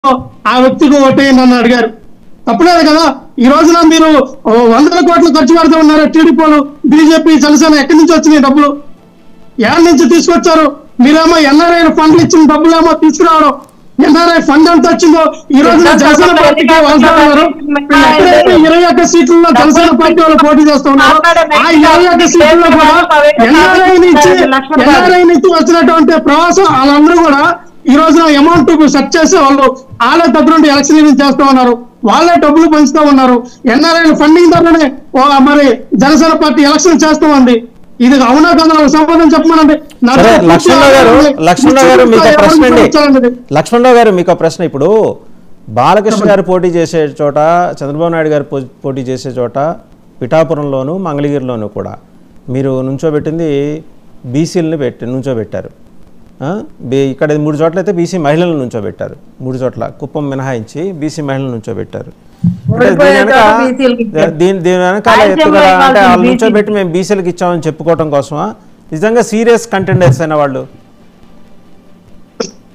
ఆ వ్యక్తికి ఓటేయండి అని అడిగారు. తప్పలేదు కదా. ఈ రోజున మీరు వందల కోట్లు ఖర్చు పెడుతూ ఉన్నారు. టీడీపీలు, బీజేపీ, జనసేన ఎక్కడి నుంచి వచ్చినాయి డబ్బులు? ఎక్కడి నుంచి తీసుకొచ్చారు? మీరేమో ఎన్ఆర్ఐ ఫండ్లు ఇచ్చిన డబ్బులేమో తీసుకురావడం. ఎన్ఆర్ఐ ఫండ్ ఎంత వచ్చిందో ఈ రోజున జనసేన పార్టీకి వాళ్తున్నారు. 21 సీట్లలో జనసేన పార్టీ వాళ్ళు పోటీ చేస్తూ ఉన్నారు. ఆ 21 సీట్లలో కూడా ఎన్ఆర్ఐ నుంచి వచ్చినటువంటి ప్రవాసం వాళ్ళందరూ కూడా ఈ రోజున అమౌంట్ సెట్ చేసి వాళ్ళే దగ్గర నుండి ఎలక్షన్ చేస్తూ ఉన్నారు. వాళ్ళే డబ్బులు పంచుతూ ఉన్నారు. ఎన్ఆర్ఐ ఫండింగ్ ద్వారానే మరి జనసేన పార్టీ ఎలక్షన్ చేస్తూ ఉంది. ఇది అవునా కదా? సమాధానం చెప్పమనండి. లక్ష్మణరావు గారు మీకు ప్రశ్న. ఇప్పుడు బాలకృష్ణ గారు పోటీ చేసే చోట, చంద్రబాబు నాయుడు గారు పోటీ చేసే చోట, పిఠాపురంలోను మంగళగిరిలోను కూడా మీరు నుంచోబెట్టింది బీసీలని నుంచోబెట్టారు. ఇక్కడ 3 చోట్ల అయితే బీసీ మహిళలను నుంచోబెట్టారు. 3 చోట్ల కుప్పం మినహాయించి బీసీ మహిళలను నుంచోబెట్టారు. దీని వెనకాల ఎత్తుగడ అంటే వాళ్ళు నుంచోబెట్టి మేము బీసీలకు ఇచ్చామని చెప్పుకోవటం కోసమా? నిజంగా సీరియస్ కంటెండర్స్ అయిన వాళ్ళు?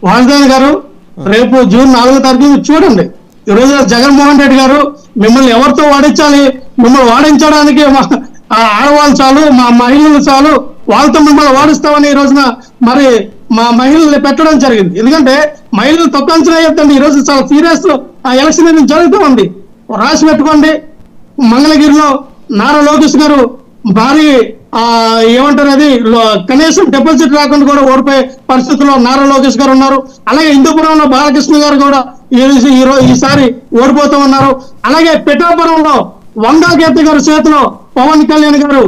వాసుదేవ్ గారు, రేపు జూన్ 4వ తారీఖు చూడండి. ఈ రోజు జగన్మోహన్ రెడ్డి గారు మిమ్మల్ని ఎవరితో వాడించాలి, మిమ్మల్ని వాడించడానికి ఆడవాళ్ళు చాలు, మా మహిళలు చాలు, వాళ్ళతో మిమ్మల్ని వాడిస్తామని ఈ రోజున మరి మా మహిళల్ని పెట్టడం జరిగింది. ఎందుకంటే మహిళలు తక్కువ అంచనా వేయొద్దండి. ఈ రోజు చాలా సీరియస్ ఆ ఎలక్షన్ జరుగుతూ ఉంది. రాసి పెట్టుకోండి. మంగళగిరిలో నారా లోకేష్ గారు భారీ ఏమంటారు అది కనీసం డిపాజిట్ రాకుండా కూడా ఓడిపోయే పరిస్థితుల్లో నారా లోకేష్ గారు ఉన్నారు. అలాగే హిందూపురంలో బాలకృష్ణ గారు కూడా ఈసారి ఓడిపోతూ ఉన్నారు. అలాగే పిఠాపురంలో వంగా గీత గారి చేతిలో పవన్ కళ్యాణ్ గారు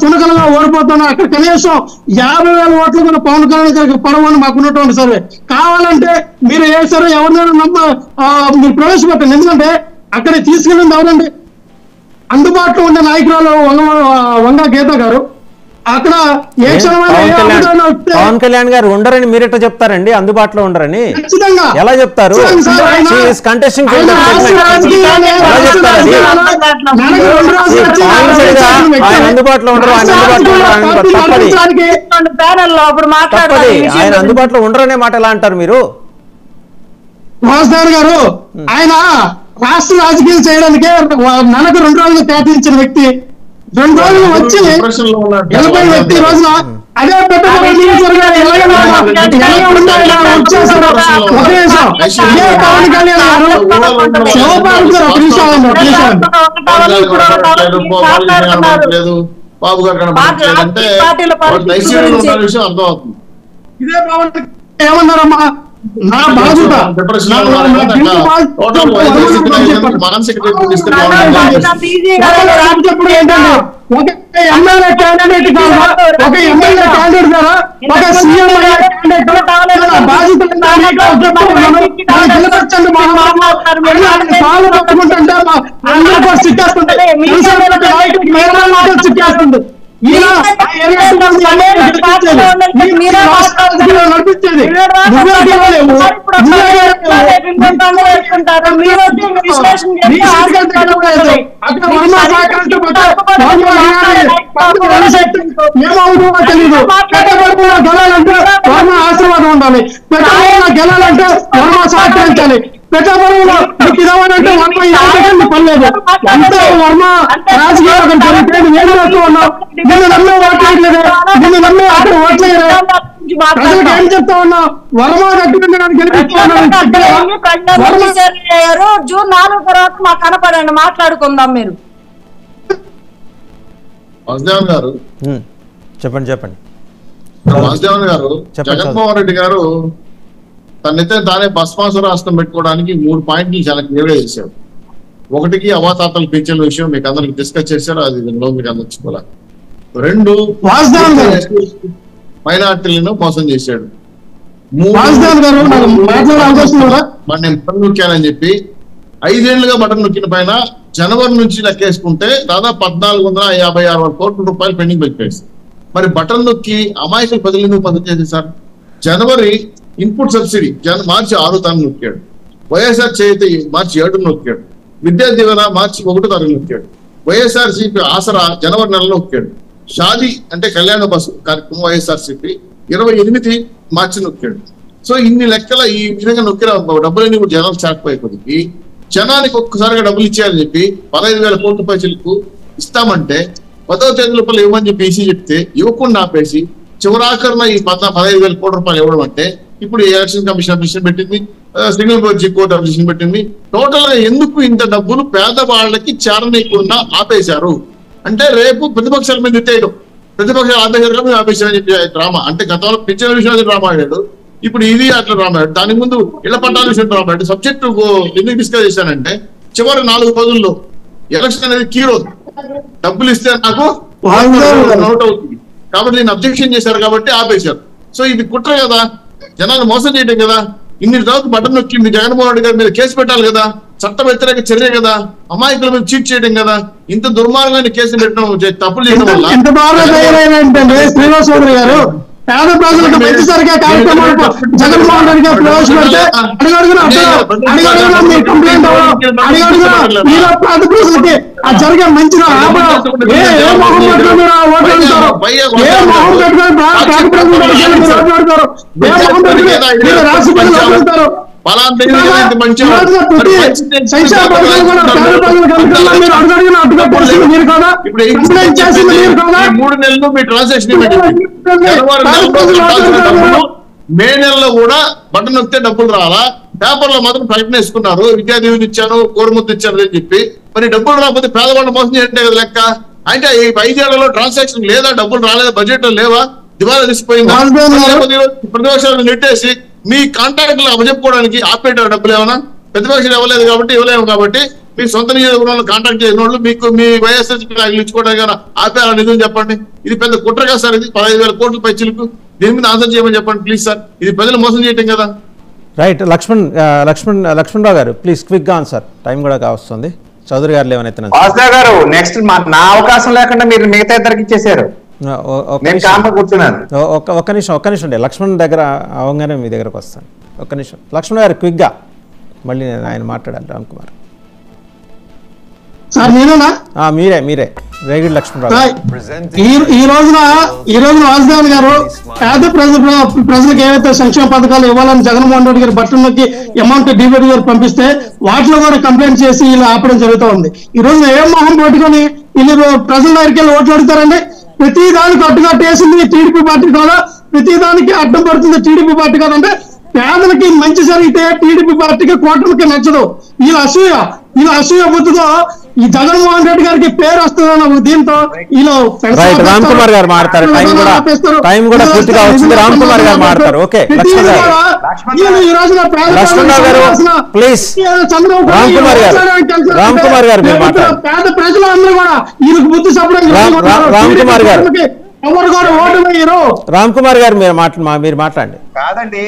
తునకలుగా ఓడిపోతున్నారు. అక్కడ కనీసం 50,000 ఓట్లు కూడా పవన్ కళ్యాణ్ గారికి పడవని మాకున్నటువంటి సర్వే. కావాలంటే మీరు ఏ సరే ఎవరినైనా మీరు ప్రవేశపెట్టండి. ఎందుకంటే అక్కడ తీసుకెళ్ళింది ఎవరండి? అందుబాటులో ఉండే నాయకురాలు వంగా గీత గారు. అక్కడ పవన్ కళ్యాణ్ గారు ఉండరని మీరెట్ట చెప్తారండి? అందుబాటులో ఉండరని ఎలా చెప్తారు? ఆయన అందుబాటులో ఉండరు, ఆయన అందుబాటులో ఉండరనే మాట ఎలా అంటారు మీరు? వాసుదేవ్ గారు, ఆయన రాష్ట్ర రాజకీయాలు చేయడానికే నెలకు 2 రోజులు కేటాయించిన వ్యక్తి. 2 రోజులు వచ్చి వెళ్ళిపోయిన వ్యక్తి ఈ రోజున అదే పవన్ కళ్యాణ్ గారు బాబు గారు కనపడట్లేదంటే అర్థమవుతుంది. ఇదే పవన్ ఏమన్నారమ్మా, నా బాధ్యత ఒక ఎమ్మెల్యే క్యాండిడేట్ కాదా, ఒక ఎమ్మెల్యే క్యాండిడేట్ ద్వారా ఒక సీఎం సాలు పట్టుకుంటుంటే అందరూ కూడా చిక్కేస్తుంది. చిక్కేస్తుంది. నడిపించేది ఏమవుతుందో తెలీదు. గెలాలంటే వర్మ ఆశీర్వాదం ఉండాలి. గెలాలంటే వర్మ సహకరించాలి. పెట్టబడులో మీకు ఇదవనంటే వర్మ పనిలేదు. అంతే వర్మ రాజకీయాలు జరిగితే ఏం చేస్తూ ఉన్నావు? నిన్ను నమ్మే ఓట్లేదు, నిన్ను నమ్మే అక్కడ ఓట్లేదు. ప్రజలకు ఏం చెప్తా ఉన్నావు? వర్మ దగ్గర జూన్ 4 తర్వాత మాకు కనపడండి, మాట్లాడుకుందాం. మీరు వాసుదేవన్ గారు చెప్పండి. వాసుదేవన్ గారు, జగన్మోహన్ రెడ్డి గారు తనైతే తానే భస్మాసుర రాష్ట్రం పెట్టుకోవడానికి 3 పాయింట్లు చాలా క్లియర్ గా చేశారు. ఒకటికి అవాతాతలు పెంచిన విషయం మీకు అందరికి డిస్కస్ చేశారు, అది మీకు అందర్చుకోవాలి. 2 మైనార్టీలను మోసం చేశాడు. 3 బటన్ నొక్కానని చెప్పి 5 ఏళ్లుగా బటన్ నొక్కిన పైన జనవరి నుంచి లెక్కేసుకుంటే దాదాపు 1,456 కోట్ల రూపాయలు పెండింగ్ పెట్టేసి మరి బటన్ నొక్కి అమాయకులు ప్రజలను పద్ధతి చేశారు. జనవరి ఇన్పుట్ సబ్సిడీ మార్చి 6 తారీఖు నొక్కాడు. వైఎస్ఆర్ చేతి మార్చి 7 నొక్కాడు. విద్యా దీవెన మార్చి 1 తారీఖు నొక్కాడు. వైఎస్ఆర్సీపీ ఆసరా జనవరి నెలలో నొక్కాడు. షాదీ అంటే కళ్యాణ బస్సు కార్యక్రమం వైఎస్ఆర్సీపీ 28 మార్చి నొక్కాడు. సో ఇన్ని లెక్కల ఈ విధంగా నొక్కిన డబ్బులన్నీ కూడా జనాలు చాకపోయిపోయింది. జనానికి ఒక్కసారిగా డబ్బులు ఇచ్చేయాలని చెప్పి 15,000 కోట్ల పైసలకు ఇస్తామంటే 10వ తేదీ లోపల ఇవ్వమని చెప్పి ఈసీ చెప్తే ఇవ్వకుండా ఆపేసి చివరాఖరణ ఈ 15,000 కోట్ల రూపాయలు ఇవ్వడం అంటే ఇప్పుడు ఎలక్షన్ కమిషన్ అప్లికేషన్ పెట్టింది, సింగిల్ బెంచ్ కోర్టు అప్లికేషన్ పెట్టింది. టోటల్ గా ఎందుకు ఇంత డబ్బులు పేదవాళ్ళకి చేరనీయకుండా ఆపేశారు అంటే రేపు ప్రతిపక్షాల మీద ఎత్తేయడం, ప్రతిపక్షాలు ఆపేశారు మేము ఆపేశారని చెప్పి డ్రామా. అంటే గతంలో పిచ్చల విషయాలు డ్రామా ఆడాడు, ఇప్పుడు ఇది అట్లా డ్రామా ఆడాడు. దాని ముందు ఇళ్ల పట్టాల విషయం డ్రామా ఆడాడు. సబ్జెక్టు ఎందుకు డిస్కస్ చేశానంటే చివరి 4 రోజుల్లో ఎలక్షన్ అనేది కీ రోజు, డబ్బులు ఇస్తే నాకు నోట్ అవుతుంది కాబట్టి నేను అబ్జెక్షన్ చేశారు కాబట్టి ఆపేశారు. సో ఇది కుట్ర కదా, జనాలు మోసం చేయడం కదా. ఇన్ని రోజులు బటన్ నొక్కింది జగన్మోహన్ రెడ్డి గారి మీద కేసు పెట్టాలి కదా, చట్ట వ్యతిరేక చర్య కదా, అమాయకుల మీద చీట్ చేయడం కదా. ఇంత దుర్మార్గమైన కేసులు పెట్టడం తప్పులు చేయడం వల్ల ఎంత బాగా తయారైందంటే శ్రీనివాస్ చౌదరి గారు పేద ప్రజలకు మంచి సరిగా కార్యక్రమాలు జగన్మోహన్ రెడ్డి గారు ప్రవేశపెడితే అడుగడుగున మీ కంప్లైంట్ మీరు పేద ప్రజలకి ఆ జరిగే మంచి ఏ మొహం పెట్టుకుని ఓట్లు అడుగుతారు, ఏ మొహం పెట్టుకుని పేద ప్రజలు ఓట్లాడతారు, ఏ మొహం పెట్టుకుని మీరు రాష్ట్ర ప్రజలు ఓట్లాడతారు. మే నెలలో కూడా బటన్ నొక్కితే డబ్బులు రావాలా, పేపర్లో మాత్రం ప్రకటన వేసుకున్నారు విద్యాదీవుని ఇచ్చాను కోరుముద్దు ఇచ్చాను అని చెప్పి. మరి డబ్బులు రాకపోతే పేదవాళ్ళు మోసం చేయంటే కదా లెక్క. అంటే ఈ 5 ఏళ్లలో ట్రాన్సాక్షన్ లేదా, డబ్బులు రాలేదా, బడ్జెట్ లేవా, దివాలా తీసిపోయిందా, ప్రతిపక్షాలను నెట్టేసి మీ కాంట్రాక్ట్ లో అప్పచెప్పుకోవడానికి ఆపేటారు డబ్బులు ఏమైనా? ప్రతిపక్షాలు ఇవ్వలేదు కాబట్టి ఇవ్వలేము కాబట్టి మీ సొంత నియోజకవర్గంలో కాంట్రాక్ట్ చేసిన వాళ్ళు మీకు మీ వైఎస్ఆర్ ఇచ్చుకోవడానికి ఆపేయాల నిధులు చెప్పండి. ఇది పెద్ద కుట్ర కదా సార్, ఇది 15,000 కోట్ల పైచిలకు. దీని మీద ఆన్సర్ చేయమని చెప్పండి ప్లీజ్ సార్, ఇది ప్రజలు మోసం చేయటం కదా. రైట్. లక్ష్మణరావు గారు ప్లీజ్ క్విక్ గా ఆన్సర్, టైం కూడా కావస్తుంది. చౌదరి గారు లేవనెత్తిన గారు నెక్స్ట్ నా అవకాశం లేకుండా మీరు మిగతా ఇద్దరికి ఇచ్చేసారు. ఒక్క నిమిషం అండి. లక్ష్మణ్ దగ్గర అవగానే మీ దగ్గరకు వస్తాను. ఒక్క నిమిషం లక్ష్మణ్ గారు క్విక్గా, మళ్ళీ ఆయన మాట్లాడాలి. రామ్ కుమార్ సార్ మీరే రేగిడి లక్ష్మణరావు. ఈ రోజున వాసుదేవన్ గారు పేద ప్రజలకు ఏవైతే సంక్షేమ పథకాలు ఇవ్వాలని జగన్మోహన్ రెడ్డి గారు బట్టలకి అమౌంట్ డిబిటీ గారు పంపిస్తే వాటిలో కూడా కంప్లైంట్ చేసి వీళ్ళు ఆపడం జరుగుతూ ఉంది. ఈ రోజున ఏం మొహం పెట్టుకొని వీళ్ళు ప్రజల దగ్గరికి వెళ్ళి ఓట్లు అడుగుతారండి? ప్రతి దానికి అడ్డుకట్టేసింది టీడీపీ పార్టీ కదా, ప్రతి దానికి అడ్డం పడుతుంది టీడీపీ పార్టీ కదా. అంటే పేదలకి మంచి జరిగితే టీడీపీ పార్టీకి కూటమికి నచ్చదు. వీళ్ళ అసూయ బుద్ధితో ఈ జగన్మోహన్ రెడ్డి గారికి పేరు వస్తుందన్న దీంతో వీళ్ళు రామ్ కుమార్ గారు మాట్లాడతారు. టైం కూడా పూర్తిగా వచ్చింది. రామ్ కుమార్ గారు మాట్లాడతారు. ఓకే ఈ రోజున రామ్ కుమార్ గారు పేద ప్రజలు అందరూ కూడా వీళ్ళకి బుద్ధి చెప్పడం. రామ్ కుమార్ గారు ఎవరు కూడా ఓటు వేయరు. రామ్ కుమార్ గారు మీరు మాట్లాడండి. కాదండి.